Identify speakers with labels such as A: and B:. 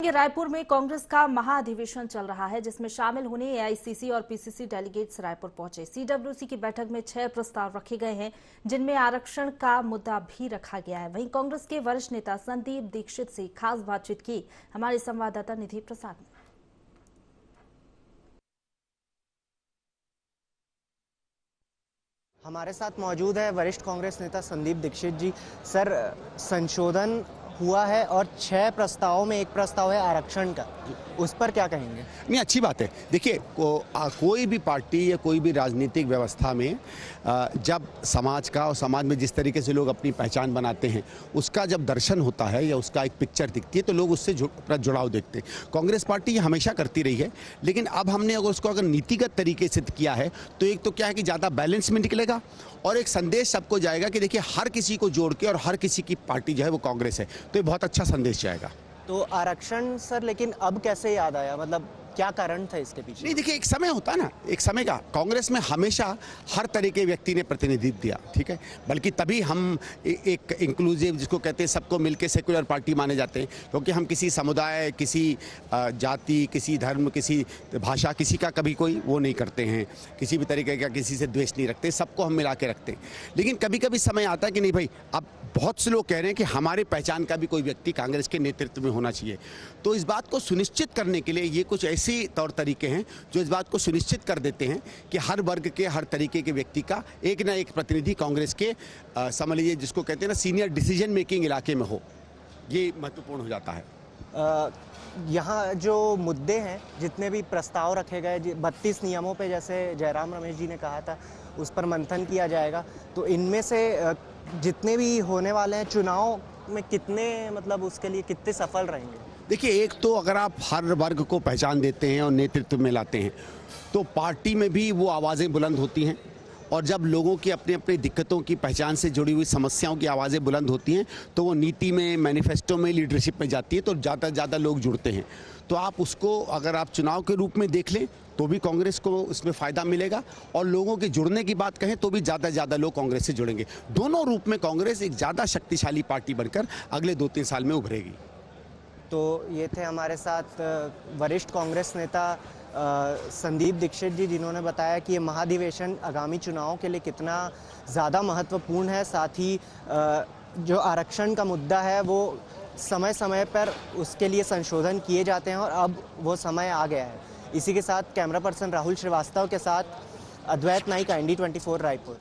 A: रायपुर में कांग्रेस का महाधिवेशन चल रहा है, जिसमें शामिल होने एआईसीसी और पीसीसी डेलीगेट्स रायपुर पहुंचे। सीडब्ल्यूसी की बैठक में 6 प्रस्ताव रखे गए हैं, जिनमें आरक्षण का मुद्दा भी रखा गया है। वहीं कांग्रेस के वरिष्ठ नेता संदीप दीक्षित से खास बातचीत की हमारे संवाददाता निधि प्रसाद ने।
B: हमारे साथ मौजूद है वरिष्ठ कांग्रेस नेता संदीप दीक्षित जी। सर, संशोधन हुआ है और 6 प्रस्तावों में एक प्रस्ताव है आरक्षण का, उस पर क्या कहेंगे?
C: नहीं, अच्छी बात है। देखिए, कोई भी पार्टी या कोई भी राजनीतिक व्यवस्था में जब समाज का और समाज में जिस तरीके से लोग अपनी पहचान बनाते हैं, उसका जब दर्शन होता है या उसका एक पिक्चर दिखती है तो लोग उससे जुड़ाव देखते हैं। कांग्रेस पार्टी ये हमेशा करती रही है, लेकिन अब हमने अगर नीतिगत तरीके से किया है तो एक तो क्या है कि ज़्यादा बैलेंस में निकलेगा और एक संदेश सबको जाएगा कि देखिए, हर किसी को जोड़ के और हर किसी की पार्टी जो है वो कांग्रेस है, तो ये बहुत अच्छा संदेश जाएगा।
B: तो आरक्षण सर, लेकिन अब कैसे याद आया? मतलब क्या कारण था इसके पीछे?
C: नहीं, देखिए, एक समय होता है ना, एक समय का कांग्रेस में हमेशा हर तरह के व्यक्ति ने प्रतिनिधित्व दिया, ठीक है। बल्कि तभी हम एक इंक्लूसिव, जिसको कहते हैं सबको मिलके सेक्युलर पार्टी माने जाते हैं, क्योंकि हम किसी समुदाय, किसी जाति, किसी धर्म, किसी भाषा, किसी का कभी कोई वो नहीं करते हैं, किसी भी तरीके का किसी से द्वेष नहीं रखते, सबको हम मिला के रखते हैं। लेकिन कभी कभी समय आता है कि नहीं भाई, अब बहुत से लोग कह रहे हैं कि हमारे पहचान का भी कोई व्यक्ति कांग्रेस के नेतृत्व में होना चाहिए। तो इस बात को सुनिश्चित करने के लिए ये कुछ ऐसे तौर तरीके हैं जो इस बात को सुनिश्चित कर देते हैं कि हर वर्ग के, हर तरीके के व्यक्ति का एक ना एक प्रतिनिधि कांग्रेस के समझ लीजिए, जिसको कहते हैं ना, सीनियर डिसीजन मेकिंग इलाके में हो। ये महत्वपूर्ण हो जाता है।
B: यहाँ जो मुद्दे हैं, जितने भी प्रस्ताव रखे गए, 32 नियमों पे, जैसे जयराम रमेश जी ने कहा था, उस पर मंथन किया जाएगा। तो इनमें से जितने भी होने वाले हैं, चुनाव में कितने, मतलब उसके लिए कितने सफल रहेंगे?
C: देखिए, एक तो अगर आप हर वर्ग को पहचान देते हैं और नेतृत्व में लाते हैं तो पार्टी में भी वो आवाज़ें बुलंद होती हैं, और जब लोगों की अपनी अपनी दिक्कतों की पहचान से जुड़ी हुई समस्याओं की आवाज़ें बुलंद होती हैं तो वो नीति में, मैनिफेस्टो में, लीडरशिप में जाती है, तो ज़्यादा से ज़्यादा लोग जुड़ते हैं। तो आप उसको अगर आप चुनाव के रूप में देख लें तो भी कांग्रेस को इसमें फ़ायदा मिलेगा, और लोगों के जुड़ने की बात कहें तो भी ज़्यादा से ज़्यादा लोग कांग्रेस से जुड़ेंगे। दोनों रूप में कांग्रेस एक ज़्यादा शक्तिशाली पार्टी बनकर अगले 2-3 साल में उभरेगी।
B: तो ये थे हमारे साथ वरिष्ठ कांग्रेस नेता संदीप दीक्षित जी, जिन्होंने बताया कि ये महाधिवेशन आगामी चुनावों के लिए कितना ज़्यादा महत्वपूर्ण है। साथ ही जो आरक्षण का मुद्दा है वो समय समय पर उसके लिए संशोधन किए जाते हैं और अब वो समय आ गया है। इसी के साथ कैमरा पर्सन राहुल श्रीवास्तव के साथ अद्वैत नाइक, IND24 रायपुर।